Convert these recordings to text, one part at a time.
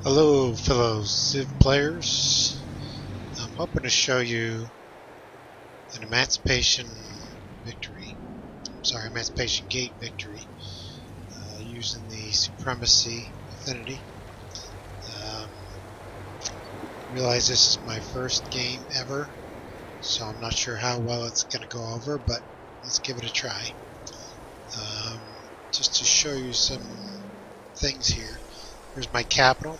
Hello fellow Civ players. I'm hoping to show you an Emancipation Gate victory using the Supremacy Affinity. Realize this is my first game ever, so I'm not sure how well it's going to go over, but let's give it a try. Just to show you some things here. Here's my capital.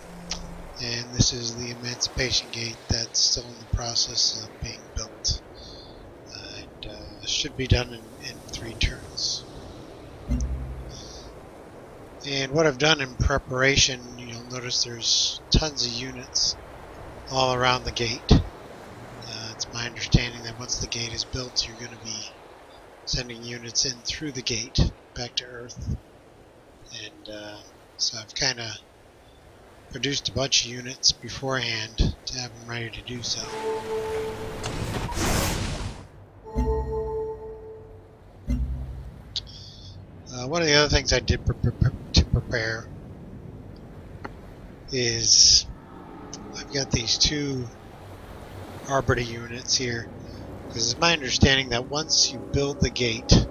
And this is the Emancipation Gate that's still in the process of being built. It should be done in 3 turns. And what I've done in preparation, you'll notice there's tons of units all around the gate. It's my understanding that once the gate is built, you're going to be sending units in through the gate back to Earth. And so I've kind of produced a bunch of units beforehand to have them ready to do so. One of the other things I did to prepare is I've got these 2 Arbiter units here, because it's my understanding that once you build the gate,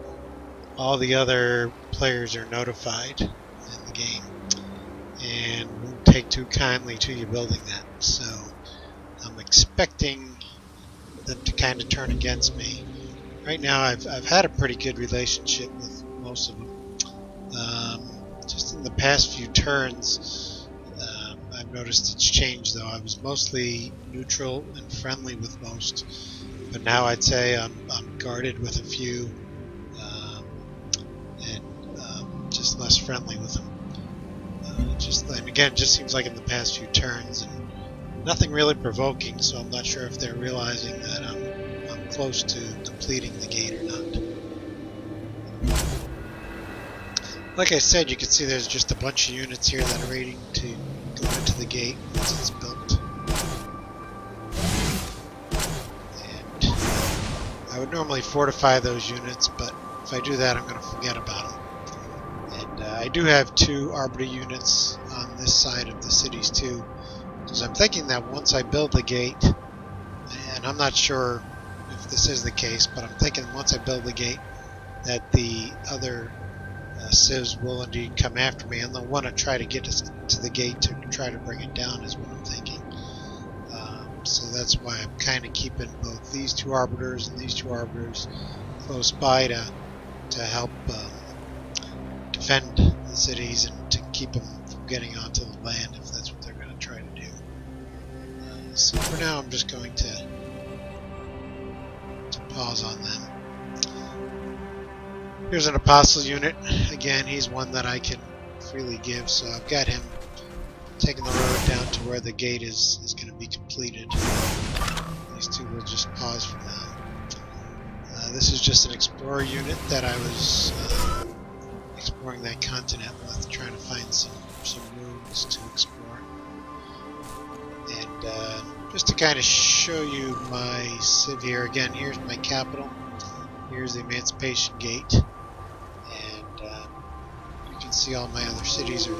all the other players are notified in the game and won't take too kindly to you building that. So I'm expecting them to kind of turn against me. Right now I've had a pretty good relationship with most of them. Just in the past few turns, I've noticed it's changed though. I was mostly neutral and friendly with most, but now I'd say I'm guarded with a few, and just less friendly with them. And again, it just seems like in the past few turns, and nothing really provoking, so I'm not sure if they're realizing that I'm close to completing the gate or not. Like I said, you can see there's just a bunch of units here that are waiting to go into the gate once it's built. And I would normally fortify those units, but if I do that, I'm going to forget about them. And I do have 2 Arbiter units on this side of the cities too, because I'm thinking that once I build the gate, and I'm not sure if this is the case, but I'm thinking once I build the gate that the other civs will indeed come after me, and they'll want to try to get us to the gate to try to bring it down, is what I'm thinking. So that's why I'm kind of keeping both these 2 Arbiters and these 2 Arbiters close by to help defend the cities and to keep them from getting onto the land if that's what they're going to try to do. So for now I'm just going to pause on them. Here's an Apostle unit. Again, he's one that I can freely give, so I've got him taking the road down to where the gate is going to be completed. These 2 will just pause for now. This is just an Explorer unit that I was exploring that continent with, trying to find some ruins to explore. And just to kind of show you my civ here, again, here's my capital. Here's the Emancipation Gate. You can see all my other cities are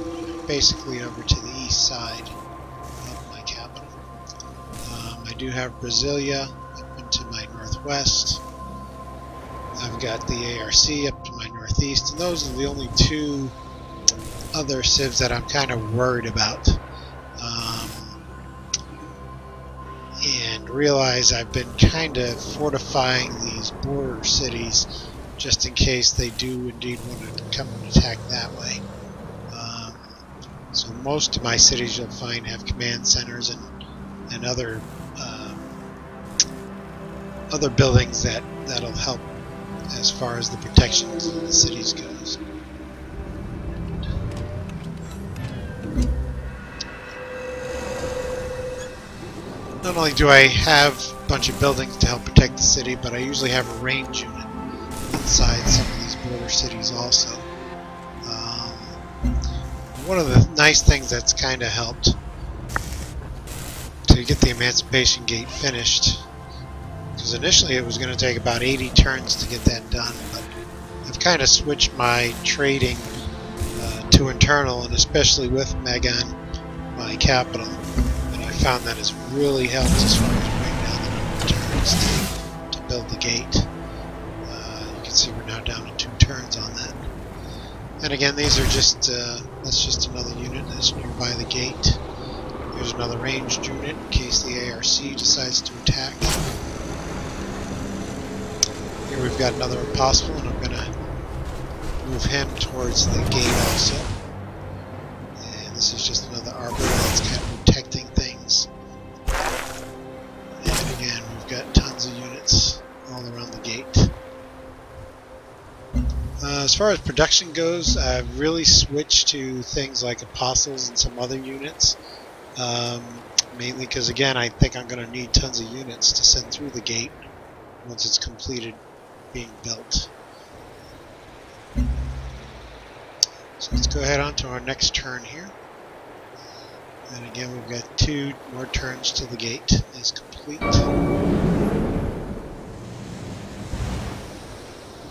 basically over to the east side of my capital. I do have Brasilia up into my northwest. I've got the ARC up to my northeast, and those are the only 2 other civs that I'm kind of worried about. And realize I've been kind of fortifying these border cities just in case they do indeed want to come and attack that way. So most of my cities you'll find have command centers and other buildings that'll help as far as the protection of the cities goes. Not only do I have a bunch of buildings to help protect the city, but I usually have a range unit inside some of these border cities also. One of the nice things that's kind of helped to get the Emancipation Gate finished, because initially it was going to take about 80 turns to get that done, but I've kind of switched my trading to internal, and especially with Megan, my capital, and I found that has really helped as far as bringing down the number of turns to build the gate. You can see we're now down to 2 turns on that. And again, these are just, that's just another unit that's nearby the gate. Here's another ranged unit in case the ARC decides to attack. Here we've got another apostle, and I'm going to move him towards the gate also. And this is just another arbiter that's kind of protecting things. And again, we've got tons of units all around the gate. As far as production goes, I've really switched to things like apostles and some other units. Mainly because, again, I think I'm going to need tons of units to send through the gate once it's completed being built. So let's go ahead on to our next turn here. And again, we've got 2 more turns till the gate is complete.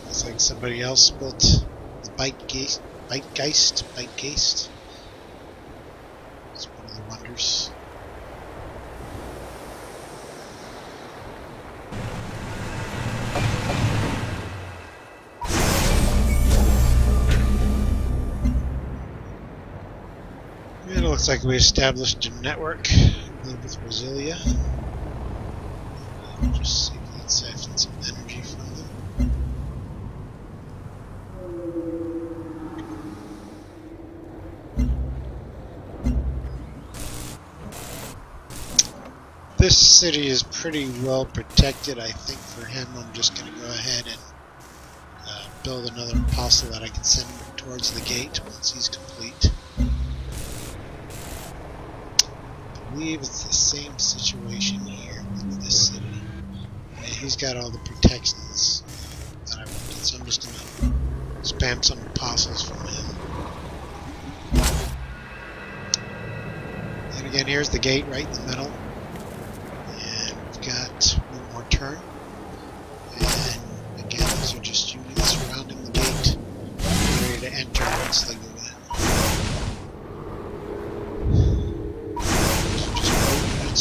Looks like somebody else built the Beitgeist. It's one of the wonders. It looks like we established a network with Brasilia. Just see if we can siphon some energy from them. This city is pretty well protected. I think for him, I'm just going to go ahead and build another apostle that I can send towards the gate once he's complete. I believe it's the same situation here with this city. Yeah, he's got all the protections that I wanted, so I'm just going to spam some apostles from him. And again, here's the gate right in the middle. And we've got 1 more turn. And again, these are just units surrounding the gate, ready to enter once they go in.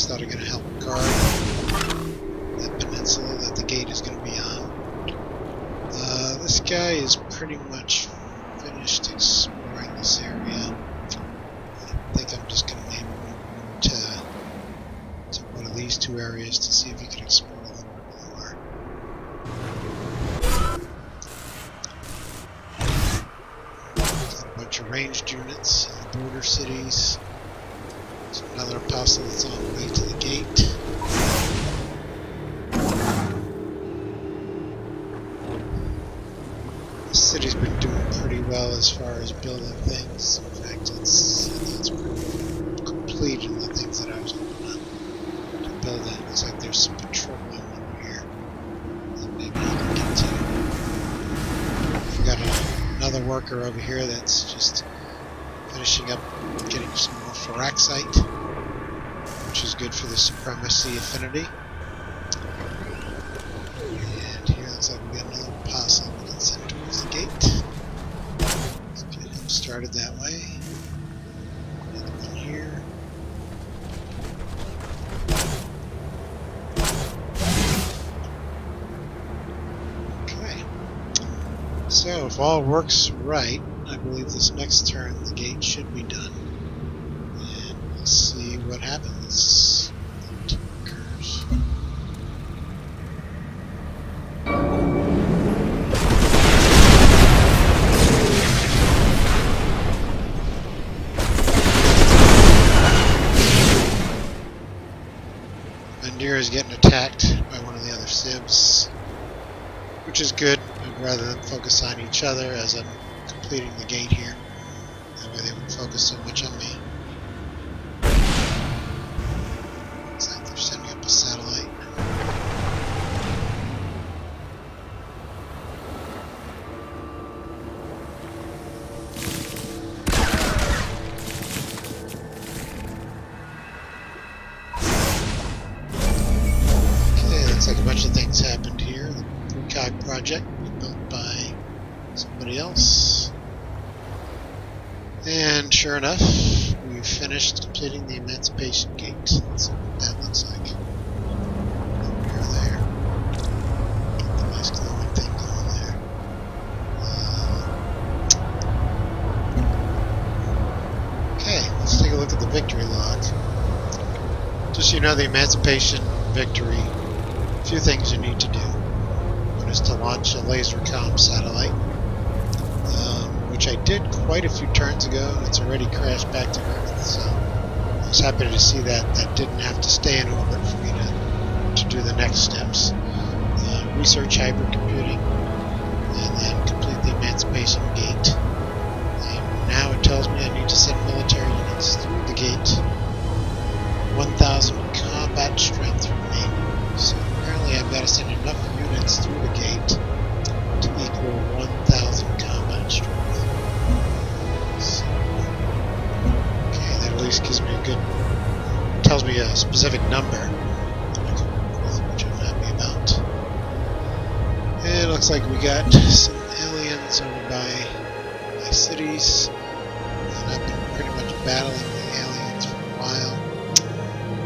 That are going to help guard that peninsula that the gate is going to be on. This guy is pretty much finished exploring this area. I think I'm just going to maybe move to one of these 2 areas to see if he can explore a little bit more. Got a bunch of ranged units in the border cities. There's another apostle that's on the way to the gate. The city's been doing pretty well as far as building things. In fact, it's pretty complete in the things that I was hoping to build it. Looks like there's some petroleum over here that maybe you can get to. We've got another worker over here that's just finishing up getting some more Faraxite, which is good for the supremacy affinity. And here looks like we got another apostle we can send towards the gate. Let's get him started that way. Another one here. Okay. So if all works right, I believe this next turn the gate should be done. And we'll see what happens. What occurs. Mandir is getting attacked by one of the other civs, which is good. I'd rather than focus on each other as I'm completing the gate here. That way they won't focus so much on me. Looks like they're sending up a satellite. Okay, looks like a bunch of things happened here. The Precog project was built by somebody else. And sure enough, we we've finished completing the Emancipation Gate. Let's see what that looks like. Over there. Get the nice glowing thing going there. Okay, let's take a look at the victory log. Just so you know, the Emancipation Victory, a few things you need to do. One is to launch a laser comm satellite, which I did quite a few turns ago, and it's already crashed back to Earth, so I was happy to see that that didn't have to stay in orbit for me to do the next steps. Research hypercomputing, and then complete the Emancipation Gate. And now it tells me I need to send military units through the gate. 1,000 combat strength remaining. So apparently I've got to send enough units through the gate to equal 1,000 combat strength. So, okay, that at least gives me a good, tells me a specific number, which I'm happy about. And it looks like we got some aliens over by cities, and I've been pretty much battling the aliens for a while.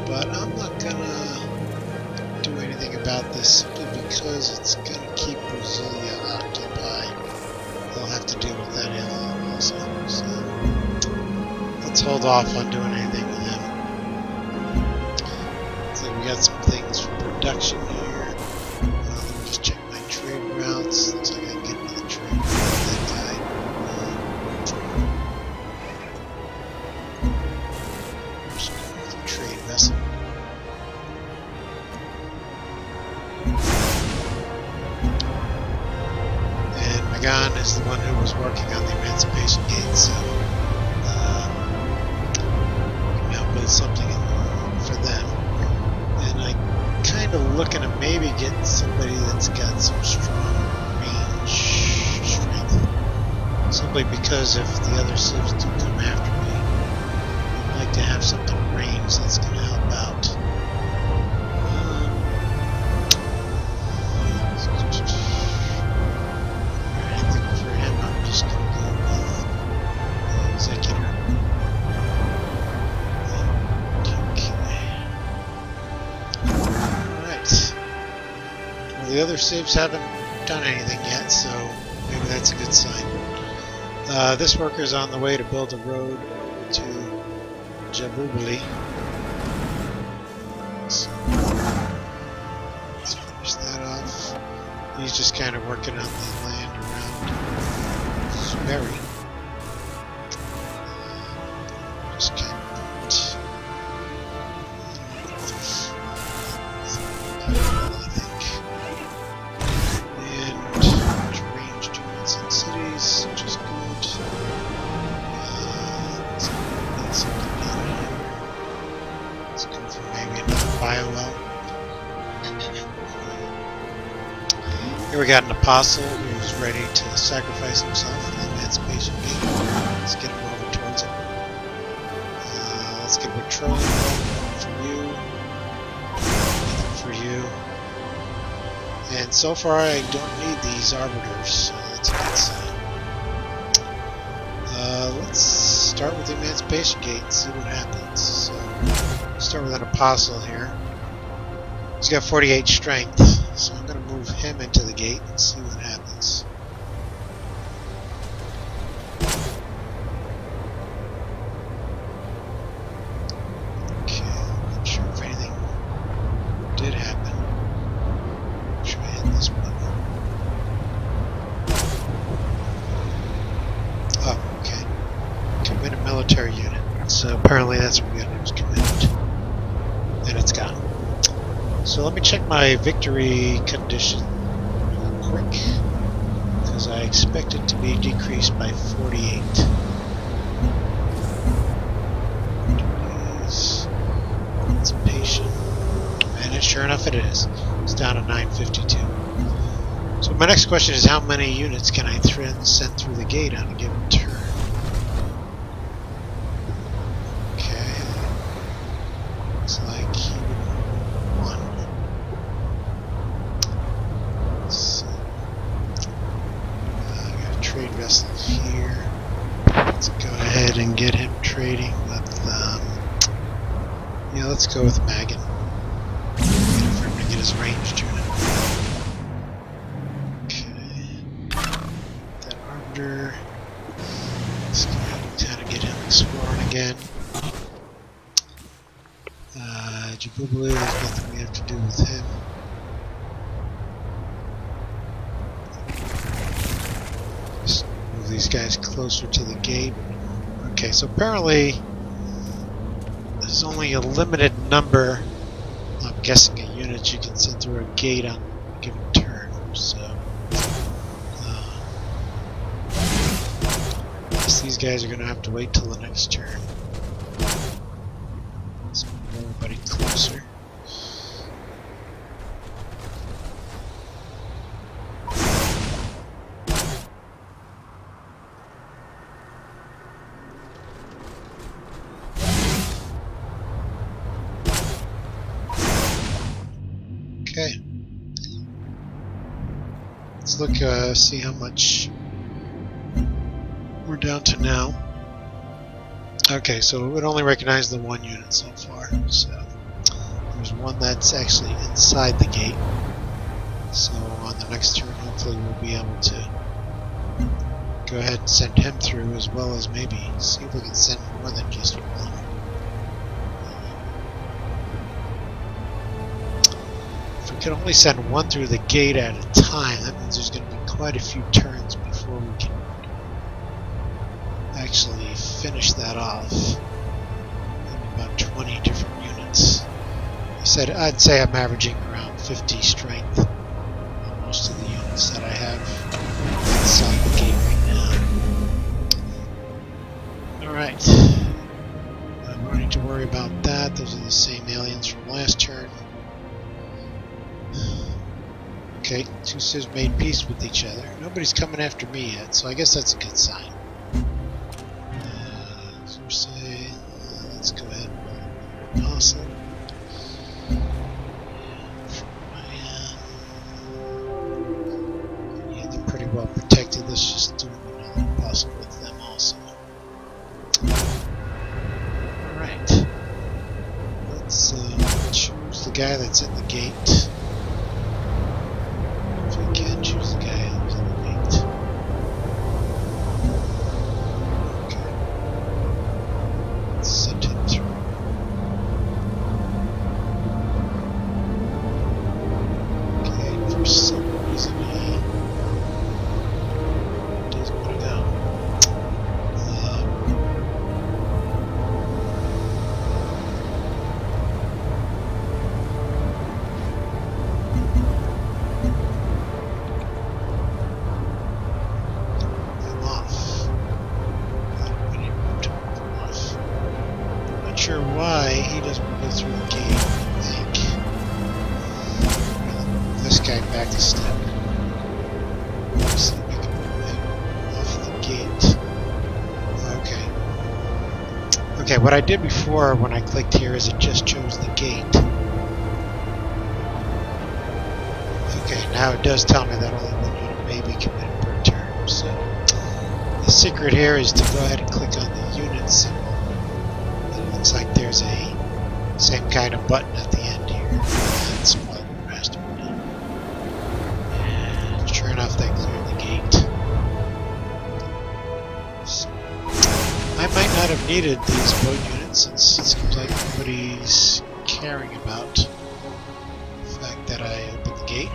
But I'm not gonna do anything about this simply because it's gonna keep Brasilia occupied. They'll have to deal with that alien also. So let's hold off on doing anything with them. Looks like we got some things for production here. Let me just check my trade routes. Looks like I can get another trade route with that guy. Just going with the trade vessel. Magan is the one who was working on the Emancipation Gate, so we now build something for them. And I'm kind of looking to maybe get somebody that's got some strong range strength. Simply because if the other civs do come after me, I'd like to have something range that's going to help out. The other civs haven't done anything yet, so maybe that's a good sign. This worker's on the way to build a road to Jabubali. So let's finish that off. He's just kind of working on the land around CivBE. Just kind of Here we got an apostle who's ready to sacrifice himself for the Emancipation Gate. Let's get him over towards it. Let's get a patrol for you. Nothing for you. And so far I don't need these arbiters, so that's a good sign. Let's start with the Emancipation Gate and see what happens. So, start with an apostle here. He's got 48 strength, so I'm going to move him into the gate and see what happens. Okay, I'm not sure if anything did happen. Should I hit this button? Oh, okay. Commit a military unit. So apparently that's what we got to do, is commit. And it's gone. So let me check my victory condition real quick, because I expect it to be decreased by 48. It's patient, and sure enough it is. It's down to 952. So my next question is, how many units can I send through the gate on a given turn? Okay, looks like he would want one. I got a trade vessel here. Let's go ahead and get him trading with Yeah, let's go with Magan. Wait for him to get his ranged unit. That arbiter. Let's go ahead and kind of get him exploring again. Jabubali, there's nothing we have to do with him. Just move these guys closer to the gate. Okay, so apparently there's only a limited number, I'm guessing, of units you can send through a gate on a given turn. So I guess these guys are going to have to wait till the next turn. Let's move everybody closer. Okay. Let's look, see how much we're down to now. Okay, so it only recognized the one unit so far. So there's one that's actually inside the gate. So on the next turn, hopefully we'll be able to go ahead and send him through, as well as maybe see if we can send more than just one. If we can only send one through the gate at a time, that means there's going to be quite a few turns before we can actually finish that off. Maybe about 20 different units. I'd say I'm averaging around 50 strength on most of the units that I have inside the gate right now. Alright. I don't need to worry about that. Those are the same aliens from last turn. Okay, two civs made peace with each other. Nobody's coming after me yet, so I guess that's a good sign. Let's go ahead and apostle. Yeah, they're pretty well protected. Let's just do another apostle with them also. Alright. Let's choose the guy that's in the gate. If we can choose the guy who's in the gate. Send him through. Okay, for some reason he doesn't want to go. I'm off. I really moved him off. Not sure why he doesn't want to go through the gate, I think. Move this guy back a step. So we can move him off the gate. Okay. Okay, what I did before when I clicked here is it just chose the gate. Okay, now it does tell me that only one unit may be committed per turn. So the secret here is to go ahead and click on the unit symbol. It looks like there's a same kind of button at the end here. That's what has to be done. And sure enough, they cleared the gate. So, I might not have needed these boat units, since it seems like nobody's caring about the fact that I opened the gate.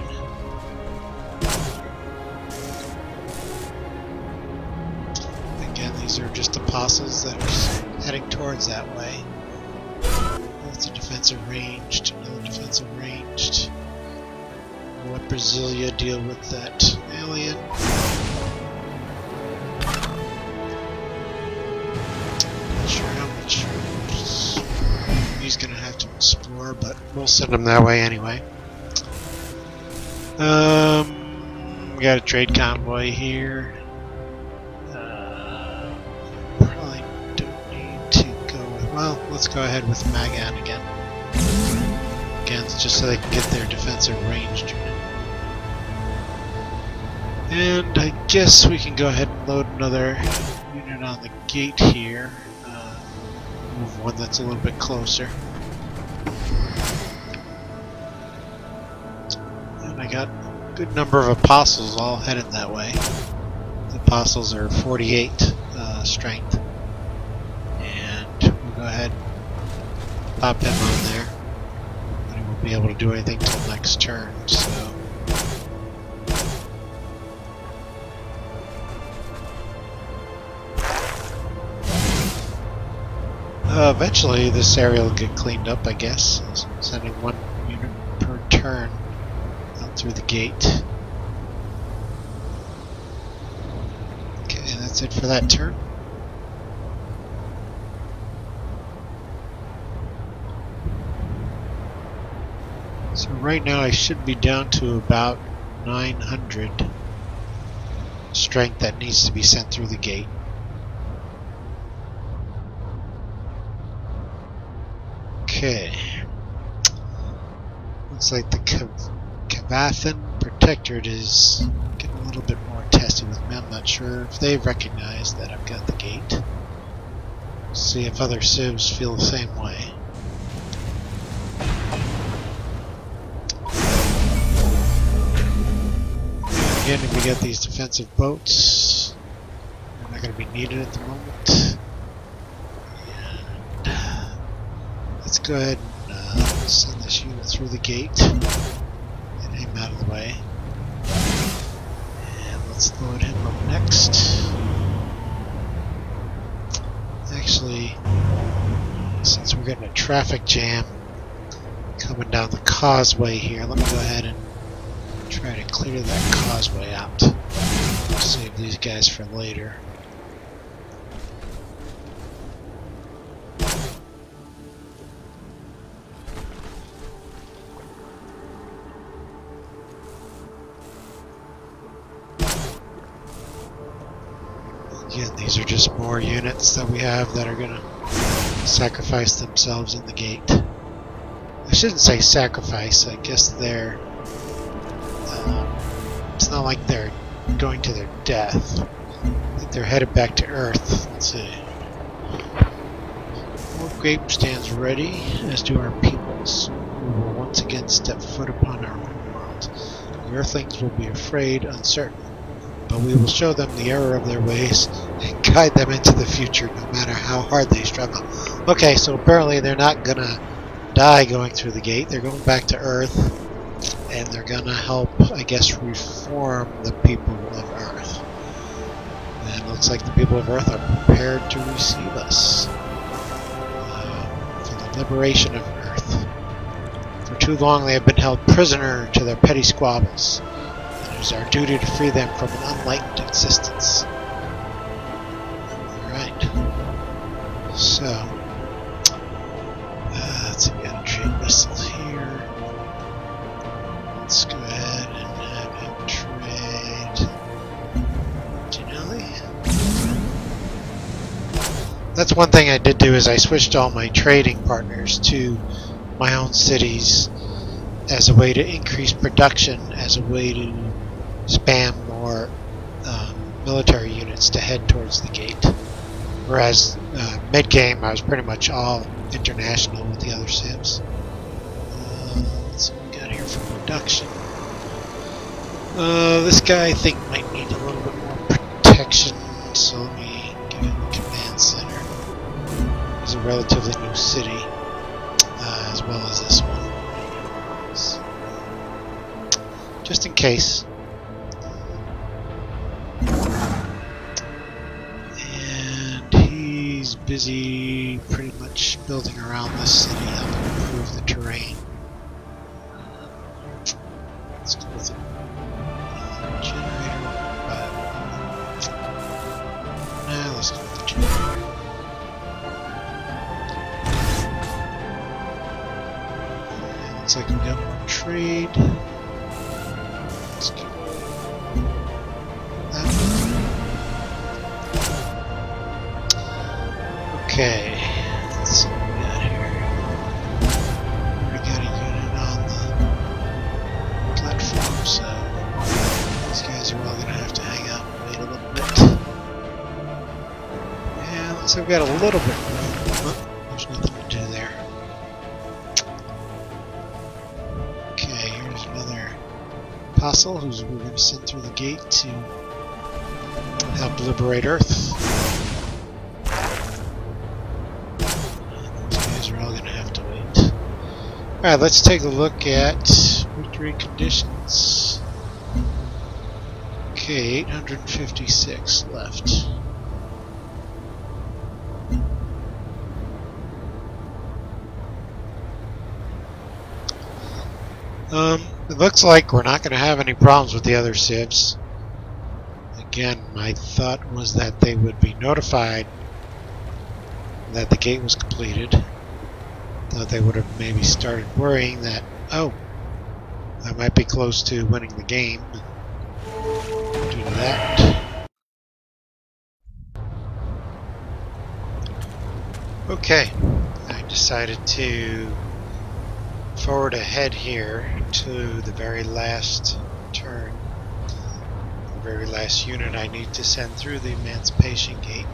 Again, these are just apostles that are heading towards that way. That's a defensive ranged, another defensive ranged. We'll let Brasilia deal with that alien. Not sure how much he's gonna have to explore, but we'll send him that way anyway. We got a trade convoy here. Probably don't need to go with, well, let's go ahead with Magan again. Again, just so they can get their defensive ranged unit. And I guess we can go ahead and load another unit on the gate here. Move one that's a little bit closer. And I got a good number of apostles all headed that way. The apostles are 48 strength. And we'll go ahead and pop him on there. But he won't be able to do anything till next turn, so. Eventually this area will get cleaned up, I guess. Sending 1 unit per turn out through the gate. Okay, that's it for that turn. So right now I should be down to about 900 strength that needs to be sent through the gate. Okay. Looks like the Kavathan Protectorate is getting a little bit more tested with me. I'm not sure if they've recognized that I've got the gate. See if other civs feel the same way. Again, we get these defensive boats. They're not going to be needed at the moment. And let's go ahead and send this unit through the gate. Get him out of the way. And let's load him up next. Actually, since we're getting a traffic jam coming down the causeway here, let me go ahead and try to clear that causeway out. Save these guys for later. Again, these are just more units that we have that are going to sacrifice themselves in the gate. I shouldn't say sacrifice, I guess they're it's not like they're going to their death. I think they're headed back to Earth. Let's see. More grape stands ready, as do our peoples. We will once again step foot upon our own world. The Earthlings will be afraid, uncertain, but we will show them the error of their ways and guide them into the future, no matter how hard they struggle. Okay, so apparently they're not gonna die going through the gate. They're going back to Earth. And they're gonna help, I guess, reform the people of Earth. And it looks like the people of Earth are prepared to receive us for the liberation of Earth. For too long they have been held prisoner to their petty squabbles. And it is our duty to free them from an unlightened existence. Alright. So, let's see, we got a trade vessel here. Let's go ahead and have him trade Janelli. That's one thing I did do, is I switched all my trading partners to my own cities as a way to increase production, as a way to spam more military units to head towards the gate. Whereas mid-game I was pretty much all international with the other civs. Let's see what we got here for production. This guy I think might need a little bit more protection, so let me give him a command center. He's a relatively new city, as well as this one. So, just in case. And he's busy pretty much building around this city, helping improve the terrain. Let's go with a generator. Now let's go with the generator. And looks like we got more trade. Let's go that one. Okay, let's see what we got here. We got a unit on the platform, so these guys are all going to have to hang out and wait a little bit. And looks like we've got a little bit more. Oh, there's nothing to do there. apostle who's we're going to send through the gate to help liberate Earth. Those guys are all going to have to wait. Alright, let's take a look at victory conditions. Okay, 856 left. It looks like we're not going to have any problems with the other civs. Again, my thought was that they would be notified that the gate was completed. Thought they would have maybe started worrying that, oh, I might be close to winning the game due to that. Okay, I decided to forward ahead here to the very last turn, the very last unit I need to send through the Emancipation Gate.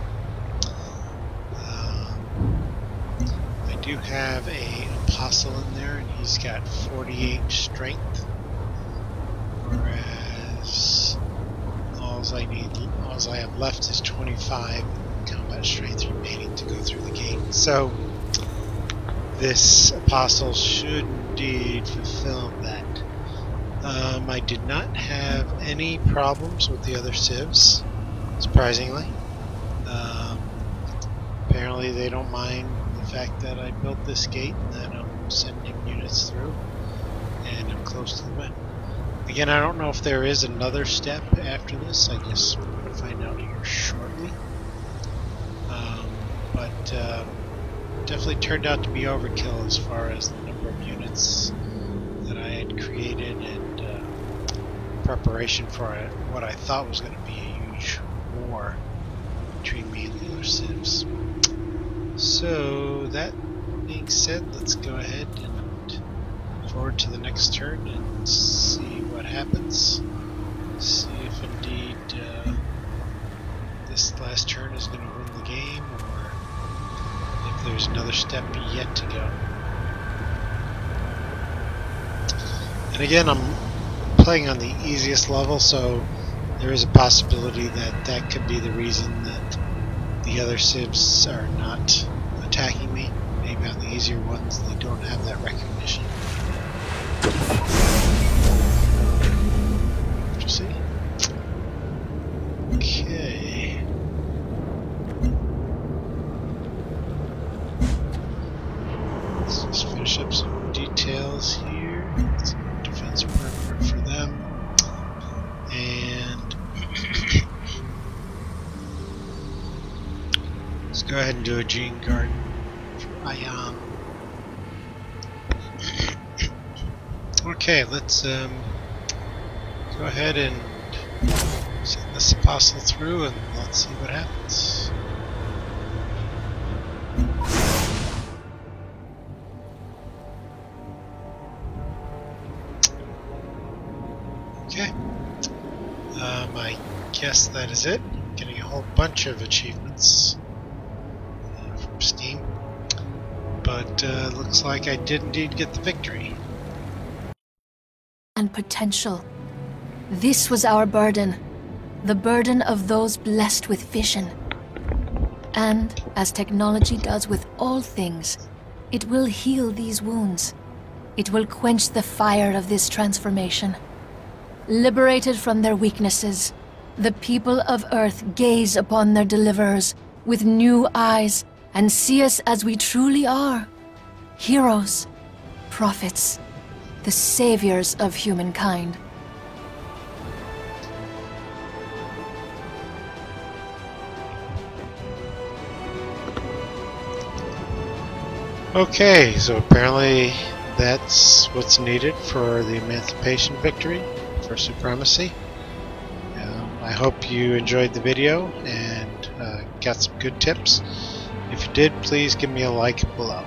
I do have an apostle in there, and he's got 48 strength, whereas all I have left is 25 combat strength remaining to go through the gate. So this apostle should indeed fulfill that. I did not have any problems with the other civs, surprisingly. Apparently they don't mind the fact that I built this gate and that I'm sending units through, and I'm close to the win. Again, I don't know if there is another step after this. I guess we're going to find out here shortly. Definitely turned out to be overkill as far as the number of units that I had created and preparation for what I thought was going to be a huge war between me and the other civs. So that being said, let's go ahead and forward to the next turn and see what happens. See if indeed this last turn is going to win the game, or if there's another step yet to go. And again, I'm playing on the easiest level, so there is a possibility that that could be the reason that the other civs are not attacking me. Maybe on the easier ones they don't have that recognition. We'll see. Okay. Let's just finish up some details here. Some defense perimeter for them. And let's go ahead and do a gene garden for Ion. Okay, let's go ahead and send this apostle through and let's see what happens. Okay. I guess that is it. Getting a whole bunch of achievements from Steam. But looks like I did indeed get the victory. And potential. This was our burden. The burden of those blessed with vision. And, as technology does with all things, it will heal these wounds. It will quench the fire of this transformation. Liberated from their weaknesses, the people of Earth gaze upon their deliverers with new eyes and see us as we truly are. Heroes, prophets, the saviors of humankind. Okay, so apparently that's what's needed for the Emancipation Victory, for supremacy. I hope you enjoyed the video and got some good tips. If you did, please give me a like below.